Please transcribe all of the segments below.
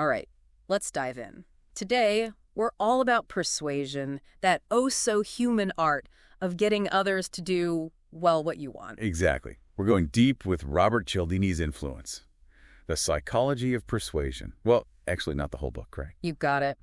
All right, let's dive in. Today, we're all about persuasion, that oh-so-human art of getting others to do, well, what you want. Exactly. We're going deep with Robert Cialdini's influence. The Psychology of Persuasion. Well, actually not the whole book, right? You got it.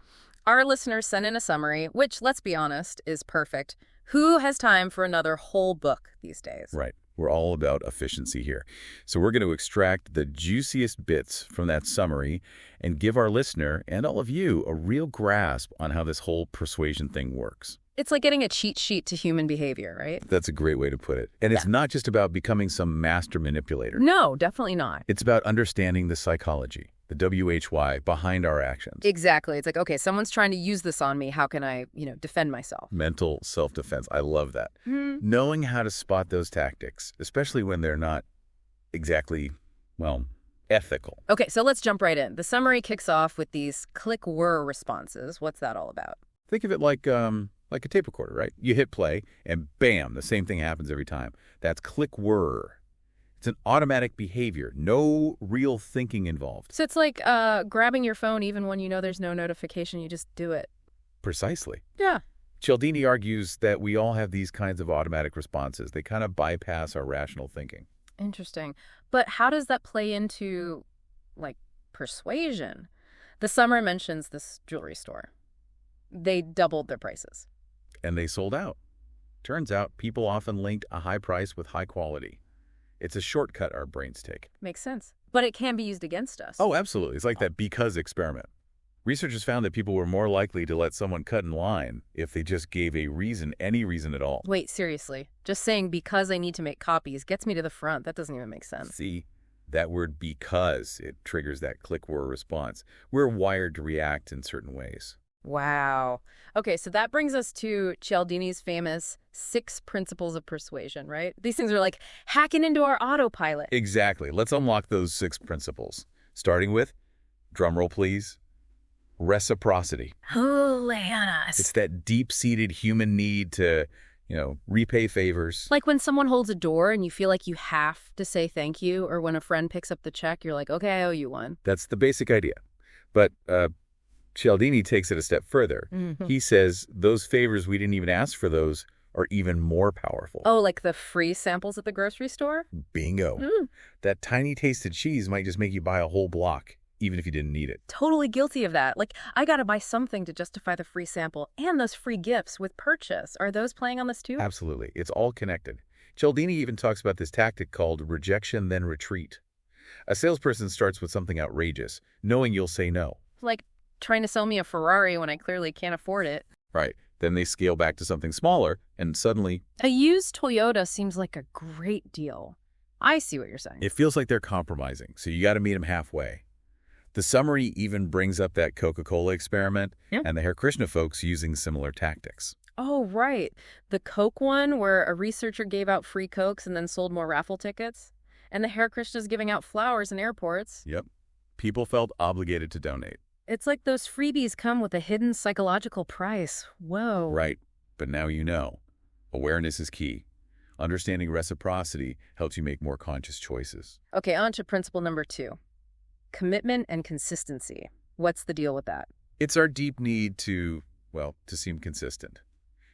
Our listeners sent in a summary, which, let's be honest, is perfect. Who has time for another whole book these days? Right. We're all about efficiency here. So we're going to extract the juiciest bits from that summary and give our listener and all of you a real grasp on how this whole persuasion thing works. It's like getting a cheat sheet to human behavior, right? That's a great way to put it. And it's not just about becoming some master manipulator. No, definitely not. It's about understanding the psychology, the WHY, behind our actions. Exactly. It's like, okay, someone's trying to use this on me. How can I, defend myself? Mental self-defense. I love that. Knowing how to spot those tactics, especially when they're not exactly, ethical. Okay, so let's jump right in. The summary kicks off with these click-whir responses. What's that all about? Think of it like a tape recorder, right? You hit play, and bam, the same thing happens every time. That's click-whir. It's an automatic behavior, no real thinking involved. So it's like grabbing your phone even when you know there's no notification, you just do it. Precisely. Yeah. Cialdini argues that we all have these kinds of automatic responses. They kind of bypass our rational thinking. Interesting. But how does that play into, persuasion? The summary mentions this jewelry store. They doubled their prices. And they sold out. Turns out people often linked a high price with high quality. It's a shortcut our brains take. Makes sense. But it can be used against us. Oh, absolutely. It's like that because experiment. Researchers found that people were more likely to let someone cut in line if they just gave a reason, any reason at all. Wait, seriously. Just saying because I need to make copies gets me to the front. That doesn't even make sense. See, that word because, it triggers that click-whir response. We're wired to react in certain ways. Wow. Okay, so that brings us to Cialdini's famous 6 principles of persuasion, right? These things are like hacking into our autopilot. Exactly. Let's unlock those 6 principles. Starting with, drumroll please, reciprocity. Oh, Leonis. It's that deep-seated human need to, repay favors. Like when someone holds a door and you feel like you have to say thank you, or when a friend picks up the check, you're like, okay, I owe you one. That's the basic idea. But Cialdini takes it a step further. He says those favors we didn't even ask for those are even more powerful. Oh, like the free samples at the grocery store? Bingo. That tiny taste of cheese might just make you buy a whole block, even if you didn't need it. Totally guilty of that. Like, I gotta buy something to justify the free sample and those free gifts with purchase. Are those playing on this too? Absolutely. It's all connected. Cialdini even talks about this tactic called rejection then retreat. A salesperson starts with something outrageous, knowing you'll say no. Like trying to sell me a Ferrari when I clearly can't afford it. Right. Then they scale back to something smaller, and suddenly... A used Toyota seems like a great deal. I see what you're saying. It feels like they're compromising, so you got to meet them halfway. The summary even brings up that Coca-Cola experiment and the Hare Krishna folks using similar tactics. Oh, right. The Coke one where a researcher gave out free Cokes and then sold more raffle tickets. And the Hare Krishna's giving out flowers in airports. Yep. People felt obligated to donate. It's like those freebies come with a hidden psychological price. Whoa. Right. But now you know. Awareness is key. Understanding reciprocity helps you make more conscious choices. Okay, on to principle number 2. Commitment and consistency. What's the deal with that? It's our deep need to seem consistent.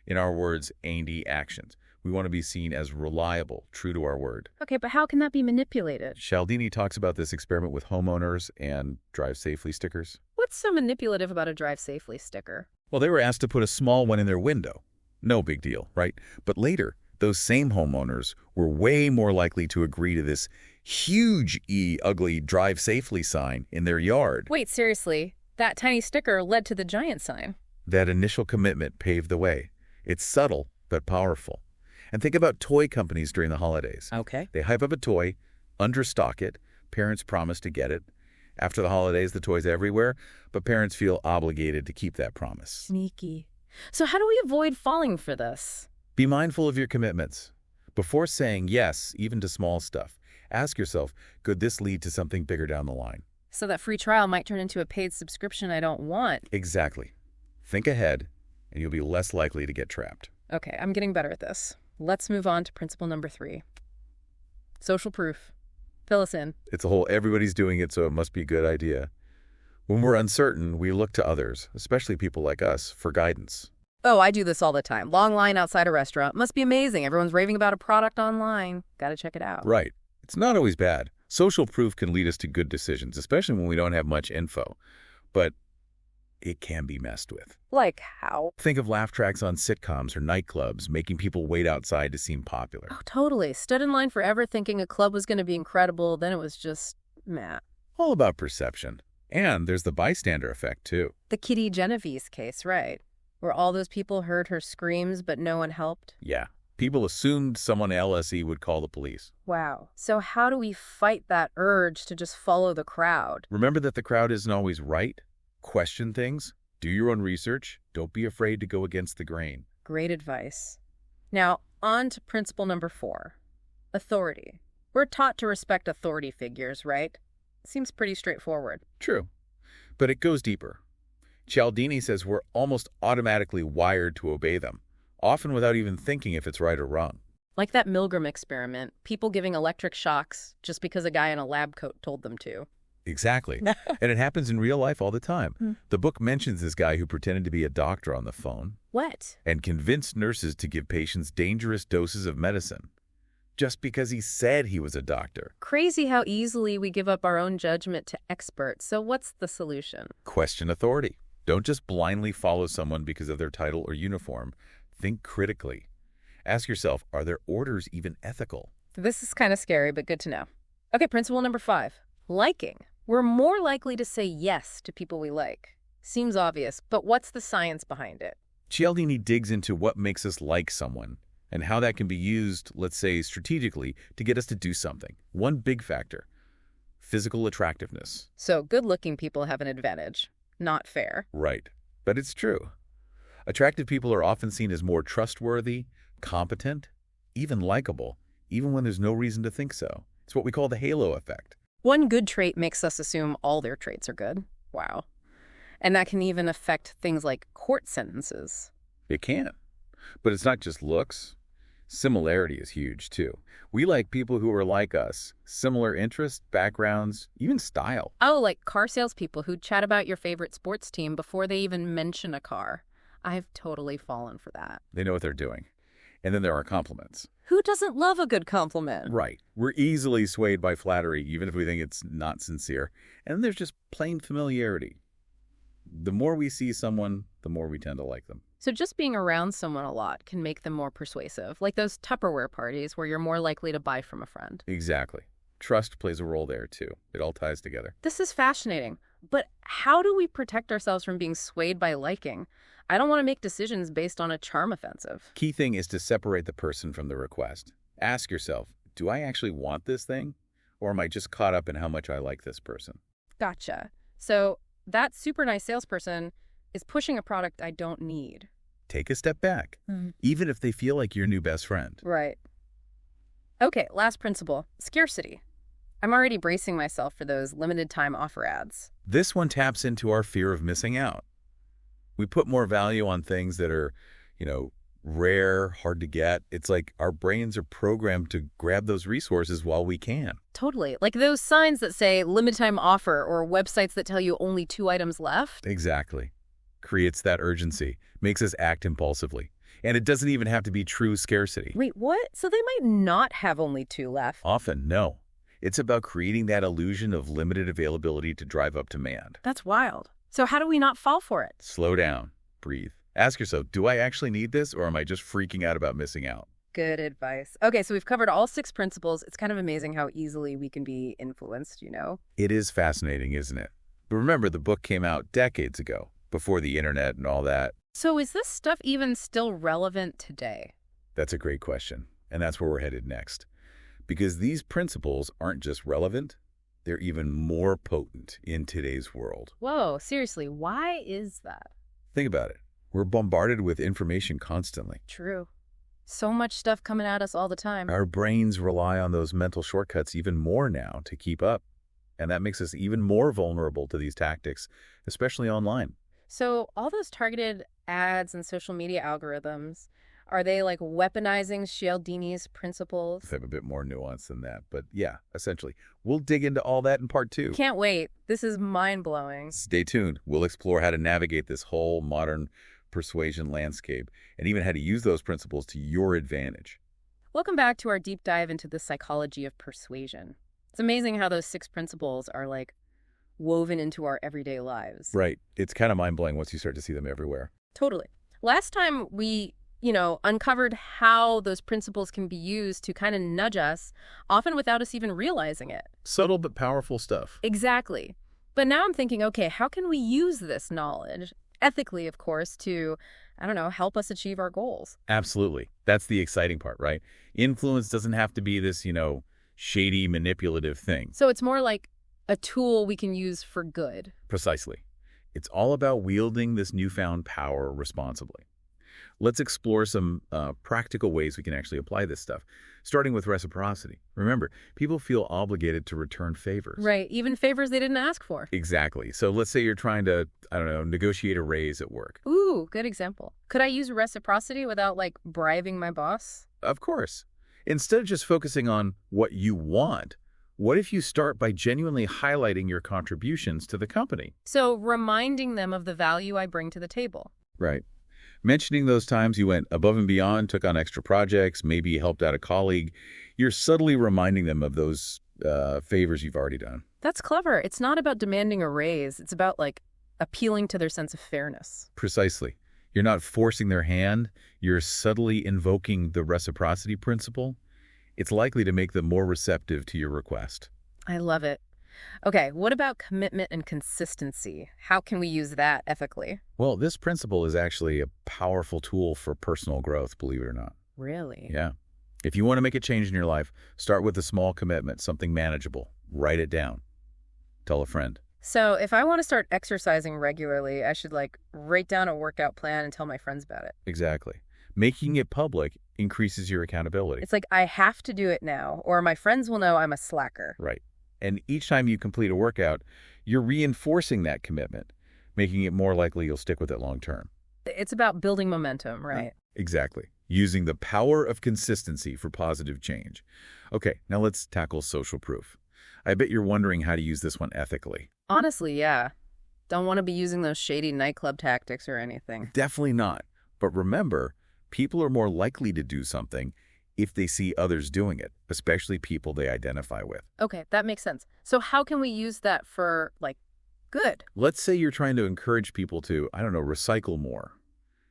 In our words, A&D actions. We want to be seen as reliable, true to our word. Okay, but how can that be manipulated? Cialdini talks about this experiment with homeowners and drive safely stickers. What's so manipulative about a drive safely sticker? Well, they were asked to put a small one in their window. No big deal, right? But later, those same homeowners were way more likely to agree to this huge ugly drive safely sign in their yard. Wait, seriously? That tiny sticker led to the giant sign. That initial commitment paved the way. It's subtle, but powerful. And think about toy companies during the holidays. Okay. They hype up a toy, understock it, parents promise to get it. After the holidays, the toy's everywhere, but parents feel obligated to keep that promise. Sneaky. So how do we avoid falling for this? Be mindful of your commitments. Before saying yes, even to small stuff, ask yourself, could this lead to something bigger down the line? So that free trial might turn into a paid subscription I don't want. Exactly. Think ahead, and you'll be less likely to get trapped. Okay, I'm getting better at this. Let's move on to principle number 3. Social proof. Fill us in. It's a whole everybody's doing it, so it must be a good idea. When we're uncertain, we look to others, especially people like us, for guidance. Oh, I do this all the time. Long line outside a restaurant. Must be amazing. Everyone's raving about a product online. Gotta check it out. Right. It's not always bad. Social proof can lead us to good decisions, especially when we don't have much info. But it can be messed with. Like how? Think of laugh tracks on sitcoms or nightclubs, making people wait outside to seem popular. Oh, totally. Stood in line forever thinking a club was going to be incredible. Then it was just meh. All about perception. And there's the bystander effect, too. The Kitty Genovese case, right? Where all those people heard her screams, but no one helped. Yeah. People assumed someone at LSE would call the police. Wow. So how do we fight that urge to just follow the crowd? Remember that the crowd isn't always right. Question things. Do your own research. Don't be afraid to go against the grain. Great advice. Now, on to principle number 4. Authority. We're taught to respect authority figures, right? Seems pretty straightforward. True. But it goes deeper. Cialdini says we're almost automatically wired to obey them, often without even thinking if it's right or wrong. Like that Milgram experiment, people giving electric shocks just because a guy in a lab coat told them to. Exactly. And it happens in real life all the time. The book mentions this guy who pretended to be a doctor on the phone. What? And convinced nurses to give patients dangerous doses of medicine just because he said he was a doctor. Crazy how easily we give up our own judgment to experts. So what's the solution? Question authority. Don't just blindly follow someone because of their title or uniform. Think critically. Ask yourself, are their orders even ethical? This is kind of scary, but good to know. Okay, principle number 5. Liking. We're more likely to say yes to people we like. Seems obvious, but what's the science behind it? Cialdini digs into what makes us like someone and how that can be used, let's say, strategically to get us to do something. One big factor, physical attractiveness. So good-looking people have an advantage. Not fair. Right. But it's true. Attractive people are often seen as more trustworthy, competent, even likable, even when there's no reason to think so. It's what we call the halo effect. One good trait makes us assume all their traits are good. Wow. And that can even affect things like court sentences. It can. But it's not just looks. Similarity is huge, too. We like people who are like us, similar interests, backgrounds, even style. Oh, like car salespeople who chat about your favorite sports team before they even mention a car. I've totally fallen for that. They know what they're doing. And then there are compliments. Who doesn't love a good compliment? Right. We're easily swayed by flattery, even if we think it's not sincere. And then there's just plain familiarity. The more we see someone, the more we tend to like them. So just being around someone a lot can make them more persuasive, like those Tupperware parties where you're more likely to buy from a friend. Exactly. Trust plays a role there, too. It all ties together. This is fascinating. But how do we protect ourselves from being swayed by liking? I don't want to make decisions based on a charm offensive. Key thing is to separate the person from the request. Ask yourself, do I actually want this thing? Or am I just caught up in how much I like this person? Gotcha. So that super nice salesperson is pushing a product I don't need. Take a step back, even if they feel like your new best friend. Right. Okay, last principle, scarcity. I'm already bracing myself for those limited time offer ads. This one taps into our fear of missing out. We put more value on things that are, rare, hard to get. It's like our brains are programmed to grab those resources while we can. Totally. Like those signs that say limited time offer or websites that tell you only 2 items left. Exactly. Creates that urgency, makes us act impulsively. And it doesn't even have to be true scarcity. Wait, what? So they might not have only 2 left. Often, no. It's about creating that illusion of limited availability to drive up demand. That's wild. So how do we not fall for it? Slow down. Breathe. Ask yourself, do I actually need this, or am I just freaking out about missing out? Good advice. Okay, so we've covered all 6 principles. It's kind of amazing how easily we can be influenced, It is fascinating, isn't it? But remember, the book came out decades ago, before the internet and all that. So is this stuff even still relevant today? That's a great question, and that's where we're headed next. Because these principles aren't just relevant, they're even more potent in today's world. Whoa, seriously, why is that? Think about it. We're bombarded with information constantly. True. So much stuff coming at us all the time. Our brains rely on those mental shortcuts even more now to keep up. And that makes us even more vulnerable to these tactics, especially online. So all those targeted ads and social media algorithms, Are they like weaponizing Cialdini's principles? They have a bit more nuance than that, but yeah, essentially. We'll dig into all that in part 2. Can't wait. This is mind-blowing. Stay tuned. We'll explore how to navigate this whole modern persuasion landscape and even how to use those principles to your advantage. Welcome back to our deep dive into the psychology of persuasion. It's amazing how those 6 principles are like woven into our everyday lives. Right. It's kind of mind-blowing once you start to see them everywhere. Totally. Last time we, uncovered how those principles can be used to kind of nudge us, often without us even realizing it. Subtle but powerful stuff. Exactly. But now I'm thinking, okay, how can we use this knowledge, ethically, of course, to, help us achieve our goals? Absolutely. That's the exciting part, right? Influence doesn't have to be this, shady, manipulative thing. So it's more like a tool we can use for good. Precisely. It's all about wielding this newfound power responsibly. Let's explore some practical ways we can actually apply this stuff, starting with reciprocity. Remember, people feel obligated to return favors. Right, even favors they didn't ask for. Exactly. So let's say you're trying to, negotiate a raise at work. Ooh, good example. Could I use reciprocity without, bribing my boss? Of course. Instead of just focusing on what you want, what if you start by genuinely highlighting your contributions to the company? So reminding them of the value I bring to the table. Right. Mentioning those times you went above and beyond, took on extra projects, maybe helped out a colleague, you're subtly reminding them of those favors you've already done. That's clever. It's not about demanding a raise. It's about, appealing to their sense of fairness. Precisely. You're not forcing their hand. You're subtly invoking the reciprocity principle. It's likely to make them more receptive to your request. I love it. Okay, what about commitment and consistency? How can we use that ethically? Well, this principle is actually a powerful tool for personal growth, believe it or not. Really? Yeah. If you want to make a change in your life, start with a small commitment, something manageable. Write it down. Tell a friend. So if I want to start exercising regularly, I should write down a workout plan and tell my friends about it. Exactly. Making it public increases your accountability. It's like I have to do it now, or my friends will know I'm a slacker. Right. And each time you complete a workout, you're reinforcing that commitment, making it more likely you'll stick with it long term. It's about building momentum, right? Exactly. Using the power of consistency for positive change. Okay, now let's tackle social proof. I bet you're wondering how to use this one ethically. Honestly, yeah. Don't want to be using those shady nightclub tactics or anything. Definitely not. But remember, people are more likely to do something if they see others doing it, especially people they identify with. Okay, that makes sense. So how can we use that for, good? Let's say you're trying to encourage people to, recycle more.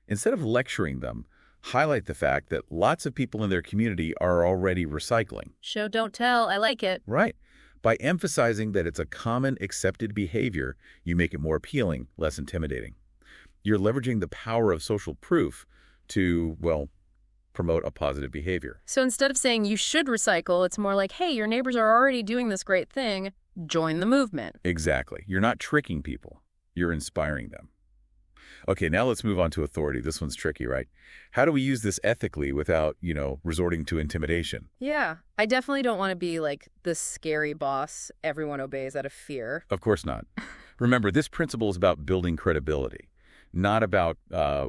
Instead of lecturing them, highlight the fact that lots of people in their community are already recycling. Show, don't tell. I like it. Right. By emphasizing that it's a common accepted behavior, you make it more appealing, less intimidating. You're leveraging the power of social proof to, promote a positive behavior. So instead of saying you should recycle, it's more like, hey, your neighbors are already doing this great thing. Join the movement. Exactly. You're not tricking people. You're inspiring them. Okay, now let's move on to authority. This one's tricky, right? How do we use this ethically without, resorting to intimidation? Yeah, I definitely don't want to be the scary boss everyone obeys out of fear. Of course not. Remember, this principle is about building credibility, not about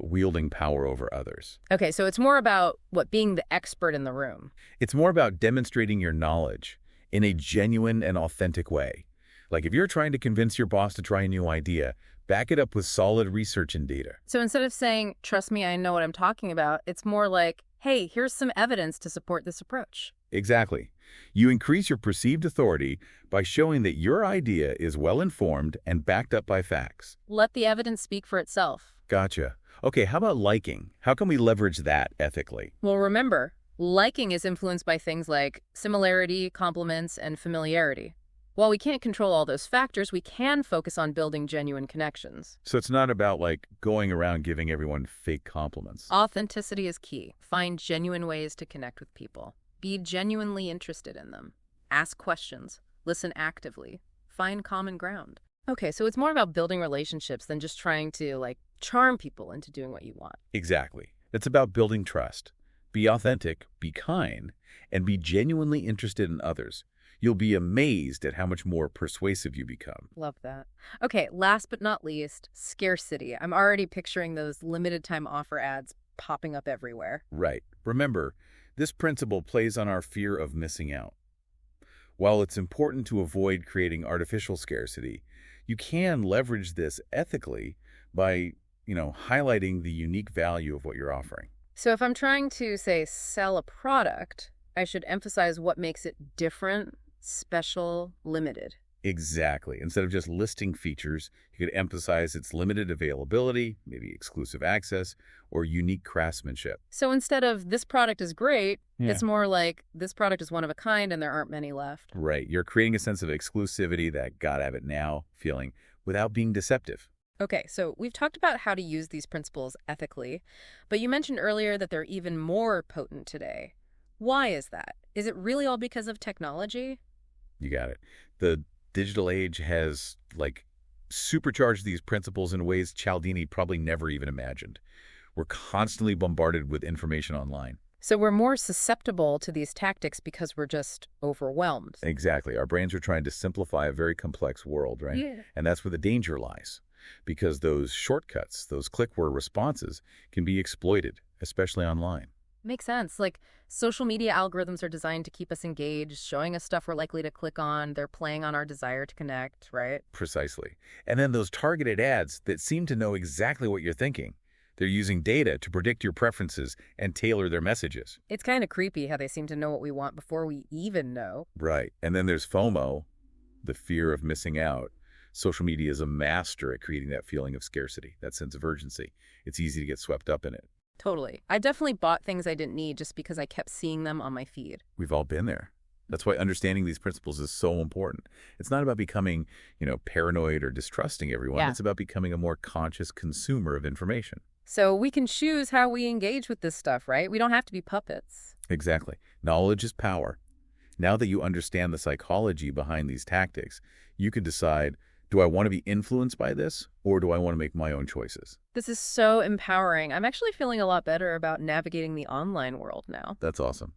wielding power over others. Okay, so it's more about being the expert in the room. It's more about demonstrating your knowledge in a genuine and authentic way. Like if you're trying to convince your boss to try a new idea, back it up with solid research and data. So instead of saying, trust me, I know what I'm talking about, it's more like, hey, here's some evidence to support this approach. Exactly. You increase your perceived authority by showing that your idea is well-informed and backed up by facts. Let the evidence speak for itself. Gotcha. Okay, how about liking? How can we leverage that ethically? Well, remember, liking is influenced by things like similarity, compliments, and familiarity. While we can't control all those factors, we can focus on building genuine connections. So it's not about going around giving everyone fake compliments. Authenticity is key. Find genuine ways to connect with people. Be genuinely interested in them. Ask questions. Listen actively. Find common ground. Okay, so it's more about building relationships than just trying to charm people into doing what you want. Exactly. It's about building trust. Be authentic, be kind, and be genuinely interested in others. You'll be amazed at how much more persuasive you become. Love that. Okay, last but not least, scarcity. I'm already picturing those limited time offer ads popping up everywhere. Right. Remember, this principle plays on our fear of missing out. While it's important to avoid creating artificial scarcity, you can leverage this ethically by, highlighting the unique value of what you're offering. So if I'm trying to, say, sell a product, I should emphasize what makes it different, special, limited. Exactly. Instead of just listing features, you could emphasize its limited availability, maybe exclusive access, or unique craftsmanship. So instead of this product is great, Yeah. it's more like this product is one of a kind and there aren't many left. Right. You're creating a sense of exclusivity, that gotta have it now feeling, without being deceptive. Okay, so we've talked about how to use these principles ethically, but you mentioned earlier that they're even more potent today. Why is that? Is it really all because of technology? You got it. The digital age has, supercharged these principles in ways Cialdini probably never even imagined. We're constantly bombarded with information online. So we're more susceptible to these tactics because we're just overwhelmed. Exactly. Our brains are trying to simplify a very complex world, right? Yeah. And that's where the danger lies. Because those shortcuts, those click-word responses, can be exploited, especially online. Makes sense. Like, social media algorithms are designed to keep us engaged, showing us stuff we're likely to click on. They're playing on our desire to connect, right? Precisely. And then those targeted ads that seem to know exactly what you're thinking. They're using data to predict your preferences and tailor their messages. It's kind of creepy how they seem to know what we want before we even know. Right. And then there's FOMO, the fear of missing out. Social media is a master at creating that feeling of scarcity, that sense of urgency. It's easy to get swept up in it. Totally. I definitely bought things I didn't need just because I kept seeing them on my feed. We've all been there. That's why understanding these principles is so important. It's not about becoming, paranoid or distrusting everyone. Yeah. It's about becoming a more conscious consumer of information. So we can choose how we engage with this stuff, right? We don't have to be puppets. Exactly. Knowledge is power. Now that you understand the psychology behind these tactics, you can decide, do I want to be influenced by this, or do I want to make my own choices? This is so empowering. I'm actually feeling a lot better about navigating the online world now. That's awesome.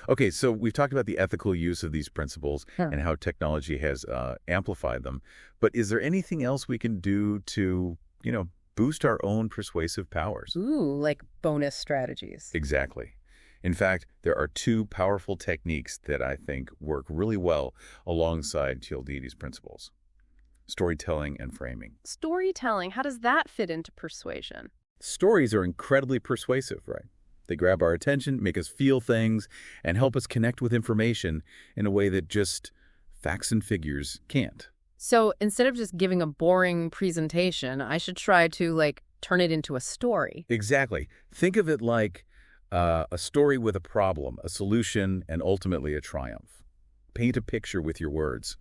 Okay, so we've talked about the ethical use of these principles and how technology has amplified them. But is there anything else we can do to, boost our own persuasive powers? Ooh, like bonus strategies. Exactly. In fact, there are two powerful techniques that I think work really well alongside Cialdini's principles: storytelling and framing. Storytelling, how does that fit into persuasion? Stories are incredibly persuasive, right? They grab our attention, make us feel things, and help us connect with information in a way that just facts and figures can't. So instead of just giving a boring presentation, I should try to, turn it into a story. Exactly. Think of it like a story with a problem, a solution, and ultimately a triumph. Paint a picture with your words.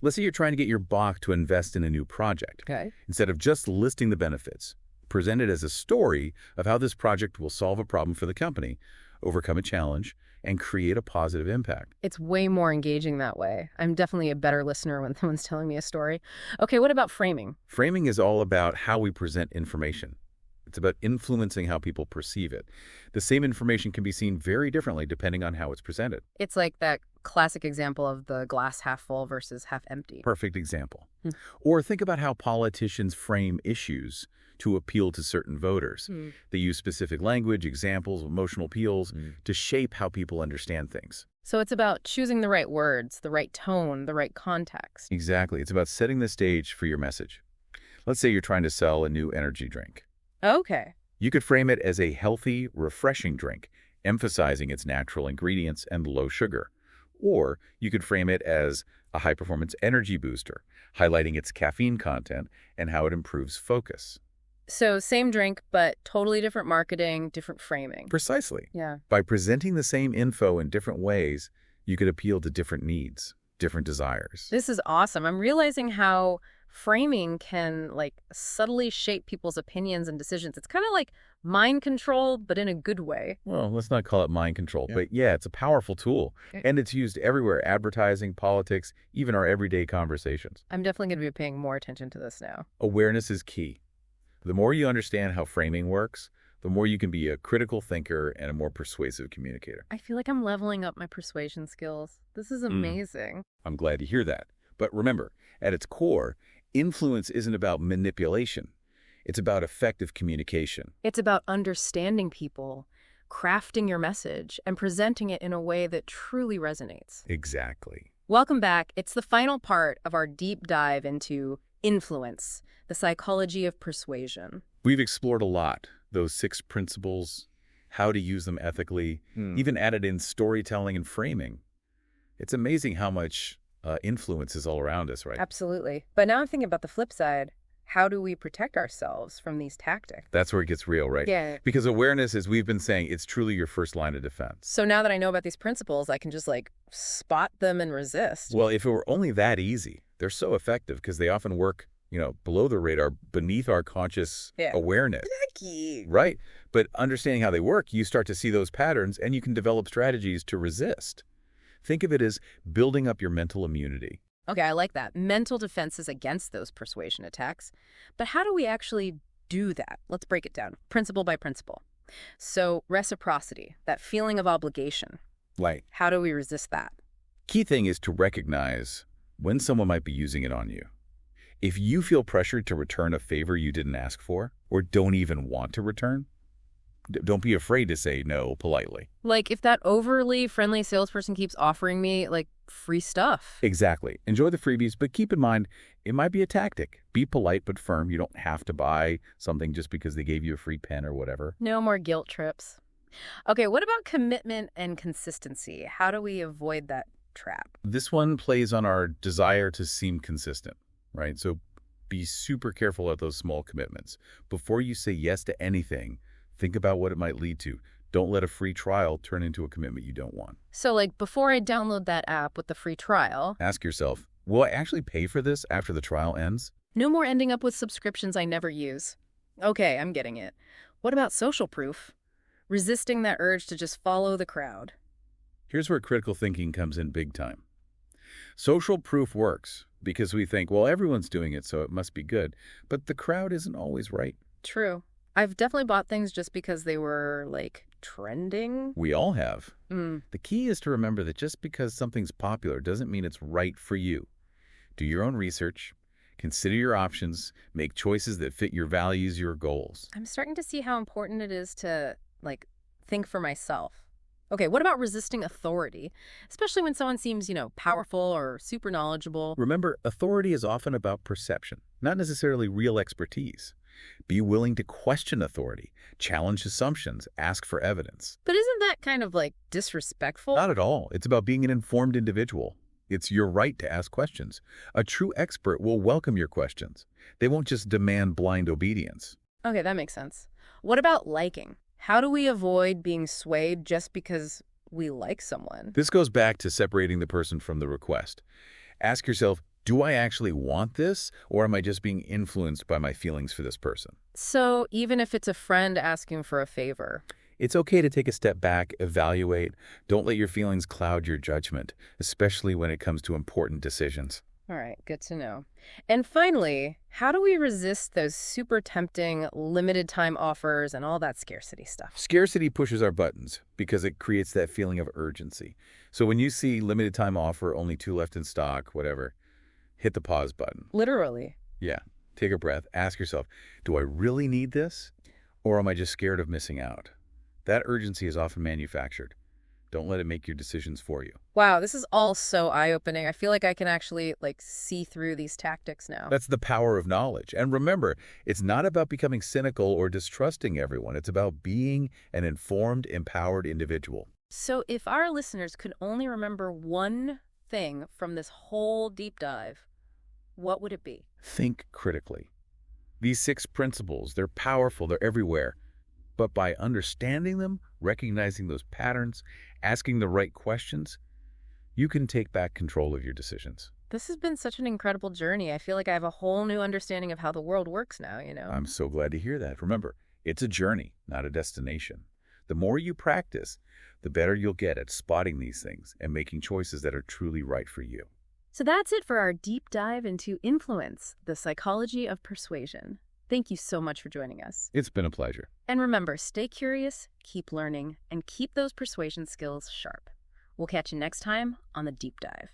Let's say you're trying to get your boss to invest in a new project. Okay. Instead of just listing the benefits, present it as a story of how this project will solve a problem for the company, overcome a challenge, and create a positive impact. It's way more engaging that way. I'm definitely a better listener when someone's telling me a story. Okay, what about framing? Framing is all about how we present information. It's about influencing how people perceive it. The same information can be seen very differently depending on how it's presented. It's like that classic example of the glass half full versus half empty. Perfect example. Or think about how politicians frame issues to appeal to certain voters. They use specific language, examples, emotional appeals to shape how people understand things. So it's about choosing the right words, the right tone, the right context. Exactly. It's about setting the stage for your message. Let's say you're trying to sell a new energy drink. Okay. You could frame it as a healthy, refreshing drink, emphasizing its natural ingredients and low sugar. Or you could frame it as a high-performance energy booster, highlighting its caffeine content and how it improves focus. So same drink, but totally different marketing, different framing. Precisely. Yeah. By presenting the same info in different ways, you could appeal to different needs, different desires. This is awesome. I'm realizing how framing can subtly shape people's opinions and decisions. It's kind of like mind control, but in a good way. Well, let's not call it mind control, but yeah, it's a powerful tool. And it's used everywhere: advertising, politics, even our everyday conversations. I'm definitely going to be paying more attention to this now. Awareness is key. The more you understand how framing works, the more you can be a critical thinker and a more persuasive communicator. I feel like I'm leveling up my persuasion skills. This is amazing. I'm glad to hear that. But remember, at its core, influence isn't about manipulation. It's about effective communication. It's about understanding people, crafting your message, and presenting it in a way that truly resonates. Exactly. Welcome back. It's the final part of our deep dive into influence, the psychology of persuasion. We've explored a lot, those 6 principles, how to use them ethically, even added in storytelling and framing. It's amazing how much influence is all around us, right? Absolutely. But now I'm thinking about the flip side. How do we protect ourselves from these tactics? That's where it gets real, right? Yeah. Because awareness, as we've been saying, it's truly your first line of defense. So now that I know about these principles, I can just spot them and resist. Well, if it were only that easy, they're so effective because they often work, below the radar, beneath our conscious awareness. Becky. Right. But understanding how they work, you start to see those patterns and you can develop strategies to resist. Think of it as building up your mental immunity. Okay, I like that. Mental defenses against those persuasion attacks. But how do we actually do that? Let's break it down, principle by principle. So reciprocity, that feeling of obligation. Right. How do we resist that? Key thing is to recognize when someone might be using it on you. If you feel pressured to return a favor you didn't ask for or don't even want to return, don't be afraid to say no politely. Like if that overly friendly salesperson keeps offering me free stuff. Exactly. Enjoy the freebies, but keep in mind, it might be a tactic. Be polite but firm. You don't have to buy something just because they gave you a free pen or whatever. No more guilt trips. Okay, what about commitment and consistency? How do we avoid that trap? This one plays on our desire to seem consistent, right? So be super careful at those small commitments. Before you say yes to anything, think about what it might lead to. Don't let a free trial turn into a commitment you don't want. So before I download that app with the free trial, ask yourself, will I actually pay for this after the trial ends? No more ending up with subscriptions I never use. Okay, I'm getting it. What about social proof? Resisting that urge to just follow the crowd. Here's where critical thinking comes in big time. Social proof works because we think, well, everyone's doing it, so it must be good. But the crowd isn't always right. True. I've definitely bought things just because they were, trending. We all have. The key is to remember that just because something's popular doesn't mean it's right for you. Do your own research, consider your options, make choices that fit your values, your goals. I'm starting to see how important it is to, think for myself. Okay, what about resisting authority? Especially when someone seems, powerful or super knowledgeable. Remember, authority is often about perception, not necessarily real expertise. Be willing to question authority, challenge assumptions, ask for evidence. But isn't that kind of disrespectful? Not at all. It's about being an informed individual. It's your right to ask questions. A true expert will welcome your questions. They won't just demand blind obedience. Okay, that makes sense. What about liking? How do we avoid being swayed just because we like someone? This goes back to separating the person from the request. Ask yourself, do I actually want this, or am I just being influenced by my feelings for this person? So even if it's a friend asking for a favor? It's okay to take a step back, evaluate. Don't let your feelings cloud your judgment, especially when it comes to important decisions. All right, good to know. And finally, how do we resist those super tempting limited time offers and all that scarcity stuff? Scarcity pushes our buttons because it creates that feeling of urgency. So when you see limited time offer, only 2 left in stock, whatever, hit the pause button. Literally. Yeah. Take a breath. Ask yourself, do I really need this? Or am I just scared of missing out? That urgency is often manufactured. Don't let it make your decisions for you. Wow, this is all so eye-opening. I feel like I can actually see through these tactics now. That's the power of knowledge. And remember, it's not about becoming cynical or distrusting everyone. It's about being an informed, empowered individual. So if our listeners could only remember one thing from this whole deep dive, what would it be? Think critically. These 6 principles, they're powerful, they're everywhere. But by understanding them, recognizing those patterns, asking the right questions, you can take back control of your decisions. This has been such an incredible journey. I feel like I have a whole new understanding of how the world works now, I'm so glad to hear that. Remember, it's a journey, not a destination. The more you practice, the better you'll get at spotting these things and making choices that are truly right for you. So that's it for our deep dive into influence, the psychology of persuasion. Thank you so much for joining us. It's been a pleasure. And remember, stay curious, keep learning, and keep those persuasion skills sharp. We'll catch you next time on The Deep Dive.